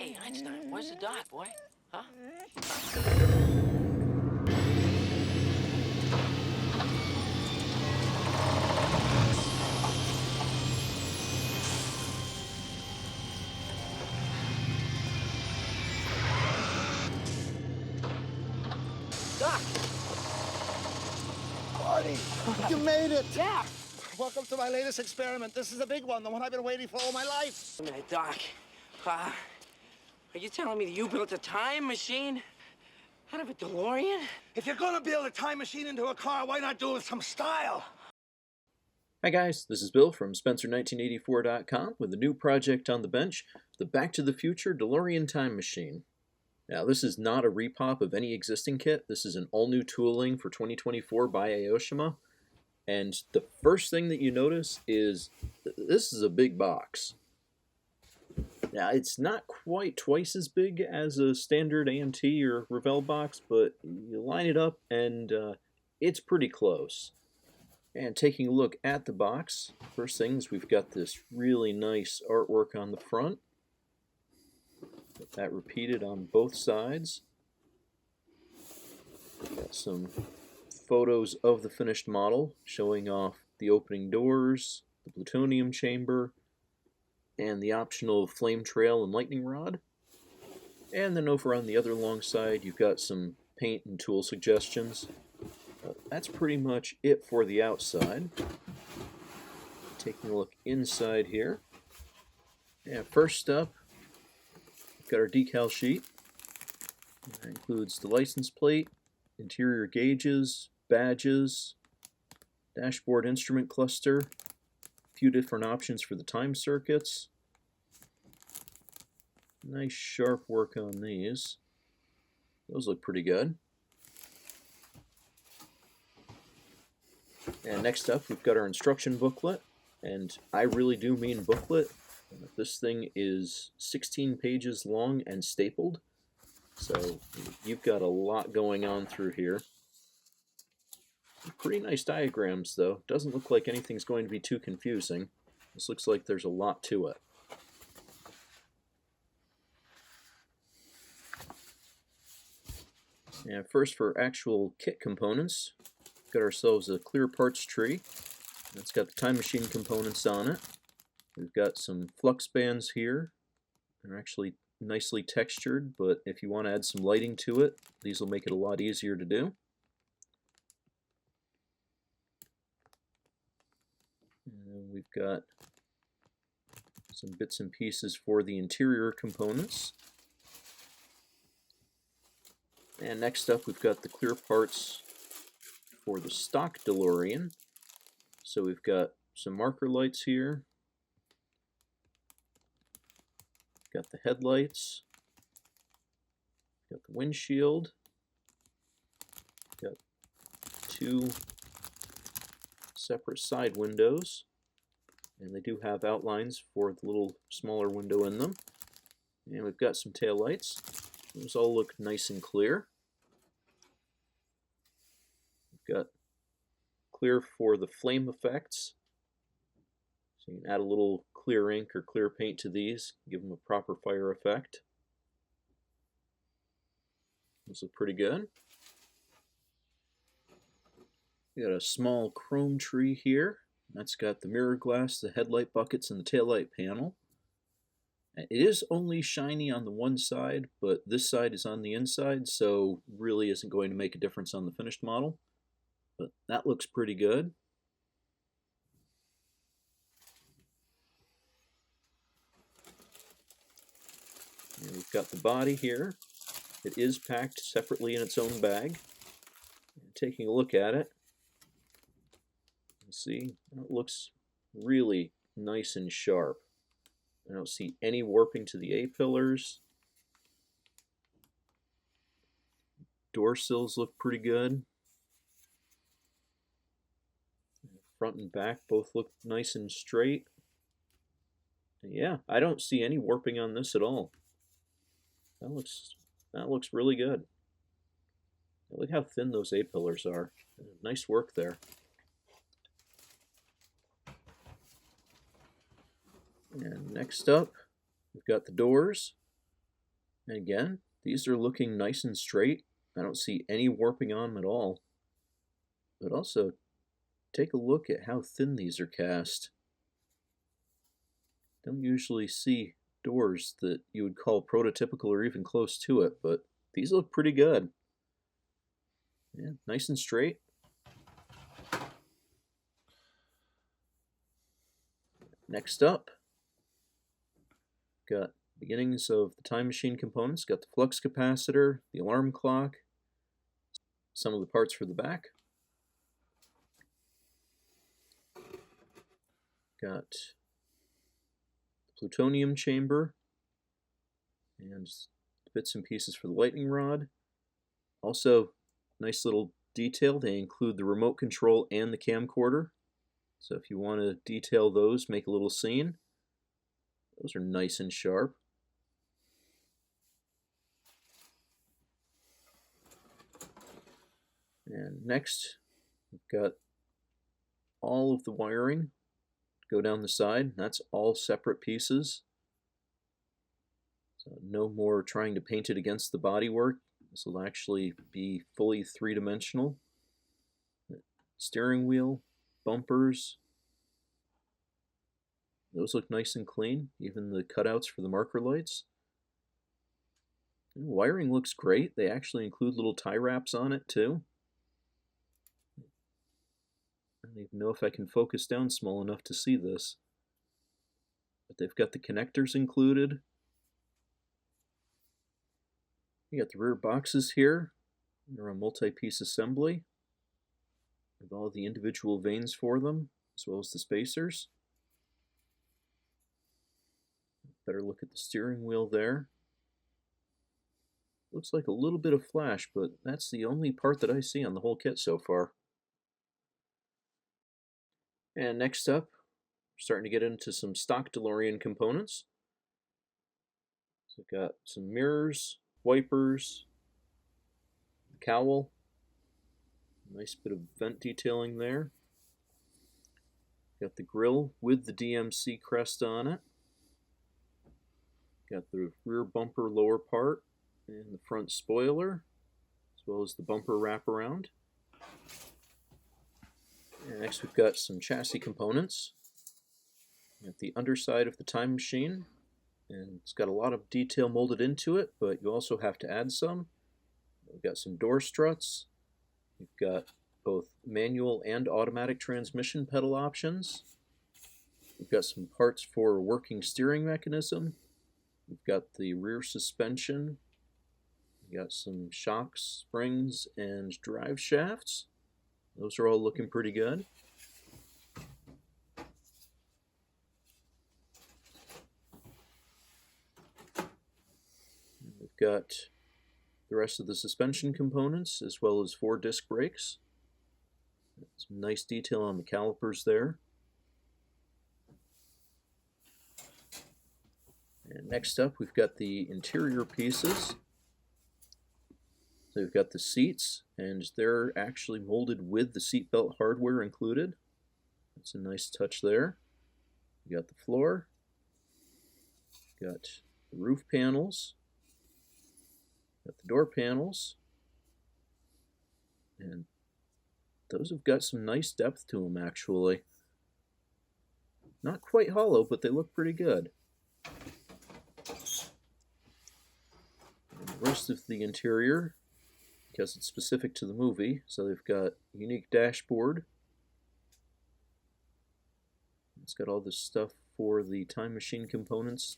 Hey, Einstein, where's the dock, boy? Huh? Doc! Marty, you made it! Yeah! Welcome to my latest experiment. This is the big one, the one I've been waiting for all my life. Wait a minute, Doc. Are you telling me that you built a time machine out of a DeLorean? If you're gonna build a time machine into a car, why not do it with some style? Hi guys, this is Bill from Spencer1984.com with a new project on the bench, the Back to the Future DeLorean Time Machine. Now this is not a repop of any existing kit, this is an all-new tooling for 2024 by Aoshima. And the first thing that you notice is this is a big box. Now it's not quite twice as big as a standard AMT or Revell box, but you line it up and it's pretty close. And taking a look at the box, first things, we've got this really nice artwork on the front. Get that repeated on both sides. We've got some photos of the finished model showing off the opening doors, the plutonium chamber, and the optional flame trail and lightning rod. And then over on the other long side, you've got some paint and tool suggestions. That's pretty much it for the outside. Taking a look inside here. And first up, we've got our decal sheet. That includes the license plate, interior gauges, badges, dashboard instrument cluster, a few different options for the time circuits. Nice sharp work on these. Those look pretty good. And next up, we've got our instruction booklet, and I really do mean booklet. This thing is 16 pages long and stapled, so you've got a lot going on through here. Pretty nice diagrams, though. Doesn't look like anything's going to be too confusing. This looks like there's a lot to it. And first, for actual kit components, got ourselves a clear parts tree. It's got the time machine components on it. We've got some flux bands here. They're actually nicely textured, but if you want to add some lighting to it, these will make it a lot easier to do. And we've got some bits and pieces for the interior components. And next up, we've got the clear parts for the stock DeLorean. So we've got some marker lights here. Got the headlights. Got the windshield. Got two separate side windows. And they do have outlines for the little smaller window in them. And we've got some tail lights. Those all look nice and clear. Got clear for the flame effects, so you can add a little clear ink or clear paint to these, give them a proper fire effect. Those look pretty good. We got a small chrome tree here. That's got the mirror glass, the headlight buckets, and the taillight panel. It is only shiny on the one side, but this side is on the inside, so really isn't going to make a difference on the finished model. But that looks pretty good. And we've got the body here. It is packed separately in its own bag. And taking a look at it, you see, it looks really nice and sharp. I don't see any warping to the A-pillars. Door sills look pretty good. Front and back both look nice and straight. And yeah, I don't see any warping on this at all. That looks really good. Look how thin those A-pillars are. Nice work there. And next up, we've got the doors. And again, these are looking nice and straight. I don't see any warping on them at all. But also, take a look at how thin these are cast. Don't usually see doors that you would call prototypical or even close to it, but these look pretty good. Yeah, nice and straight. Next up, got beginnings of the time machine components. Got the flux capacitor, the alarm clock, some of the parts for the back. Got the plutonium chamber and bits and pieces for the lightning rod. Also, nice little detail, they include the remote control and the camcorder. So if you want to detail those, make a little scene. Those are nice and sharp. And next, we've got all of the wiring go down the side. That's all separate pieces. So no more trying to paint it against the bodywork. This will actually be fully three-dimensional. Steering wheel, bumpers. Those look nice and clean, even the cutouts for the marker lights. And wiring looks great. They actually include little tie wraps on it too. I don't even know if I can focus down small enough to see this. But they've got the connectors included. You got the rear boxes here. They're a multi-piece assembly with all the individual vanes for them, as well as the spacers. Better look at the steering wheel there. Looks like a little bit of flash, but that's the only part that I see on the whole kit so far. And next up, we're starting to get into some stock DeLorean components. So we've got some mirrors, wipers, cowl, nice bit of vent detailing there. Got the grille with the DMC crest on it. Got the rear bumper lower part and the front spoiler, as well as the bumper wraparound. And next we've got some chassis components. Got the underside of the time machine, and it's got a lot of detail molded into it, but you also have to add some. We've got some door struts. We've got both manual and automatic transmission pedal options. We've got some parts for a working steering mechanism. We've got the rear suspension. We've got some shocks, springs, and drive shafts. Those are all looking pretty good. We've got the rest of the suspension components, as well as 4 disc brakes. Some nice detail on the calipers there. And next up, we've got the interior pieces. So we've got the seats, and they're actually molded with the seatbelt hardware included. That's a nice touch there. We got the floor. Got the roof panels. Got the door panels. And those have got some nice depth to them, actually. Not quite hollow, but they look pretty good. And the rest of the interior, because it's specific to the movie, so they've got a unique dashboard. It's got all this stuff for the time machine components.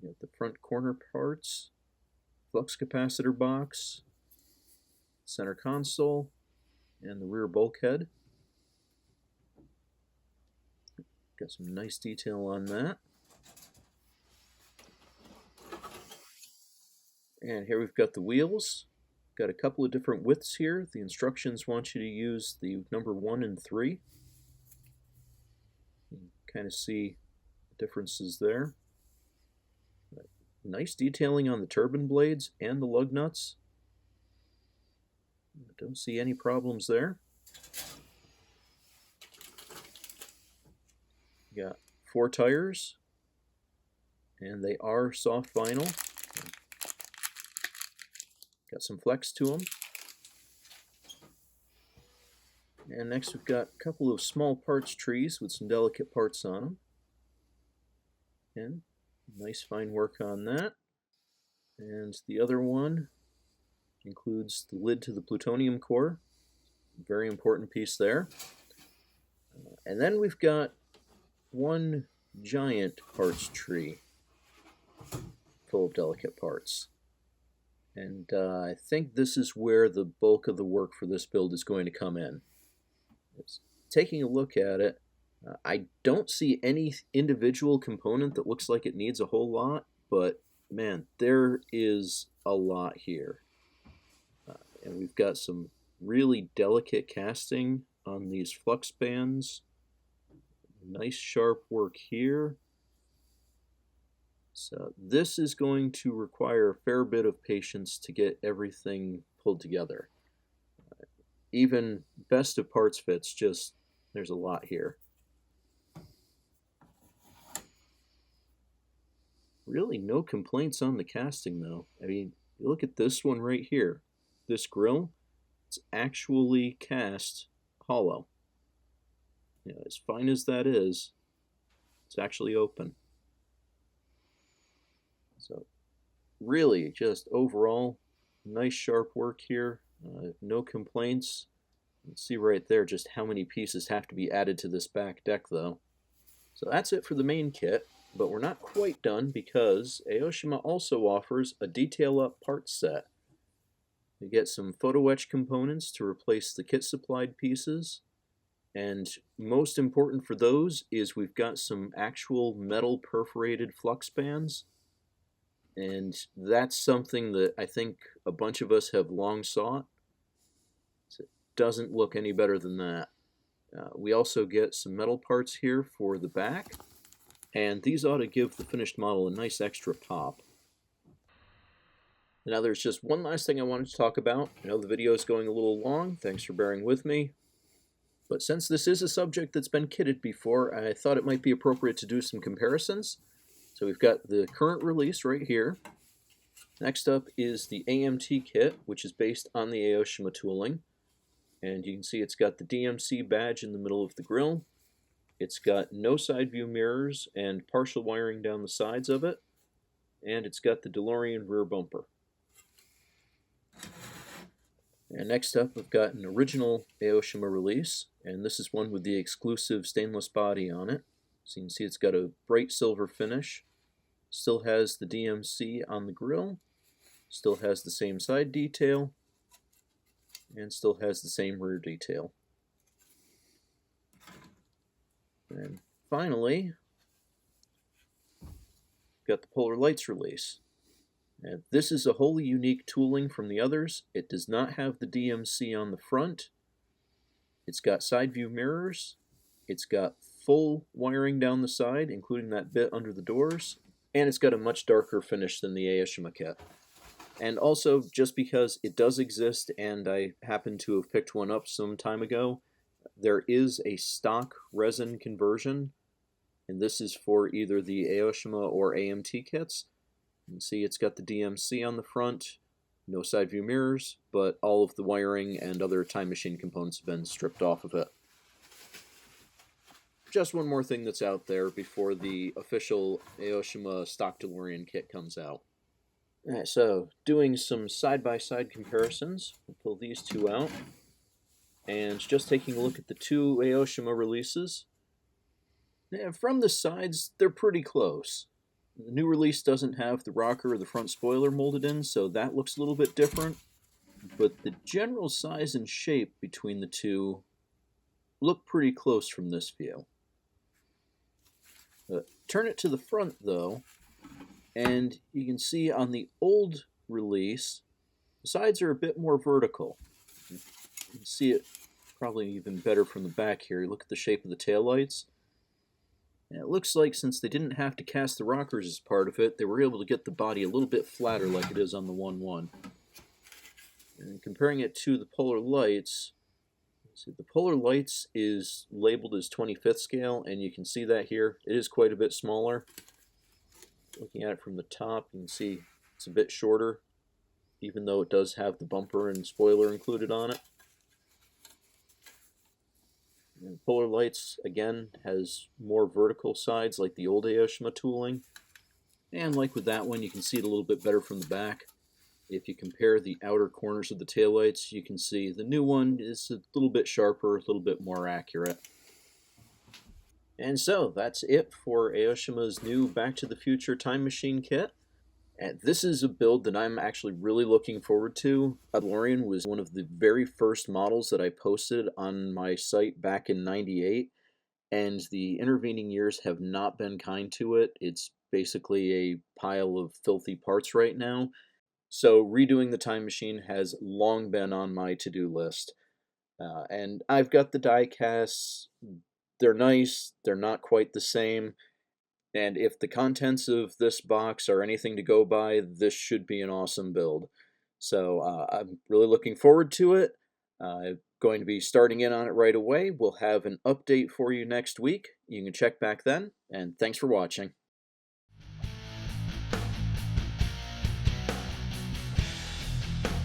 You got the front corner parts, flux capacitor box, center console, and the rear bulkhead. Got some nice detail on that. And here we've got the wheels. Got a couple of different widths here. The instructions want you to use the number 1 and 3. You can kind of see the differences there. Nice detailing on the turbine blades and the lug nuts. Don't see any problems there. Got 4 tires. and they are soft vinyl. Got some flex to them. And next we've got a couple of small parts trees with some delicate parts on them. And nice fine work on that. And the other one includes the lid to the plutonium core. Very important piece there. And then we've got one giant parts tree full of delicate parts. And I think this is where the bulk of the work for this build is going to come in. Taking a look at it, I don't see any individual component that looks like it needs a whole lot, but man, there is a lot here. And we've got some really delicate casting on these flux bands. Nice sharp work here. So this is going to require a fair bit of patience to get everything pulled together. Even best of parts fits, just there's a lot here. Really no complaints on the casting though. I mean, you look at this one right here. This grill, it's actually cast hollow. You know, as fine as that is, it's actually open. So really just overall nice sharp work here. No complaints. You can see right there just how many pieces have to be added to this back deck though. So that's it for the main kit, but we're not quite done because Aoshima also offers a detail up parts set. You get some photo etch components to replace the kit supplied pieces, and most important for those is we've got some actual metal perforated flux bands. And that's something that I think a bunch of us have long sought. It doesn't look any better than that. We also get some metal parts here for the back, and these ought to give the finished model a nice extra pop. Now there's just one last thing I wanted to talk about. I know the video is going a little long, thanks for bearing with me. But since this is a subject that's been kitted before, I thought it might be appropriate to do some comparisons. So we've got the current release right here. Next up is the AMT kit, which is based on the Aoshima tooling. And you can see it's got the DMC badge in the middle of the grille. It's got no side view mirrors and partial wiring down the sides of it. And it's got the DeLorean rear bumper. And next up we've got an original Aoshima release, and this is one with the exclusive stainless body on it. So you can see it's got a bright silver finish. Still has the DMC on the grille, still has the same side detail, and still has the same rear detail. And finally, got the Polar Lights release. And this is a wholly unique tooling from the others. It does not have the DMC on the front. It's got side view mirrors. It's got full wiring down the side, including that bit under the doors. And it's got a much darker finish than the Aoshima kit. And also, just because it does exist and I happen to have picked one up some time ago, there is a stock resin conversion, and this is for either the Aoshima or AMT kits. You can see it's got the DMC on the front, no side view mirrors, but all of the wiring and other Time Machine components have been stripped off of it. Just one more thing that's out there before the official Aoshima stock DeLorean kit comes out. Alright, so doing some side-by-side comparisons. We'll pull these two out. And just taking a look at the two Aoshima releases. Yeah, from the sides, they're pretty close. The new release doesn't have the rocker or the front spoiler molded in, so that looks a little bit different. But the general size and shape between the two look pretty close from this view. Turn it to the front though, and you can see on the old release, the sides are a bit more vertical. You can see it probably even better from the back here. Look at the shape of the taillights. And it looks like since they didn't have to cast the rockers as part of it, they were able to get the body a little bit flatter like it is on the 1-1. And comparing it to the Polar Lights, see, the Polar Lights is labeled as 25th scale, and you can see that here. It is quite a bit smaller. Looking at it from the top, you can see it's a bit shorter, even though it does have the bumper and spoiler included on it. And Polar Lights, again, has more vertical sides like the old Aoshima tooling. And like with that one, you can see it a little bit better from the back. If you compare the outer corners of the taillights, you can see the new one is a little bit sharper, a little bit more accurate. And so, that's it for Aoshima's new Back to the Future Time Machine kit. And this is a build that I'm actually really looking forward to. A DeLorean was one of the very first models that I posted on my site back in '98, and the intervening years have not been kind to it. It's basically a pile of filthy parts right now. So redoing the time machine has long been on my to-do list. And I've got the die casts. They're nice, they're not quite the same. And if the contents of this box are anything to go by, this should be an awesome build. So I'm really looking forward to it. I'm going to be starting in on it right away. We'll have an update for you next week. You can check back then, and thanks for watching.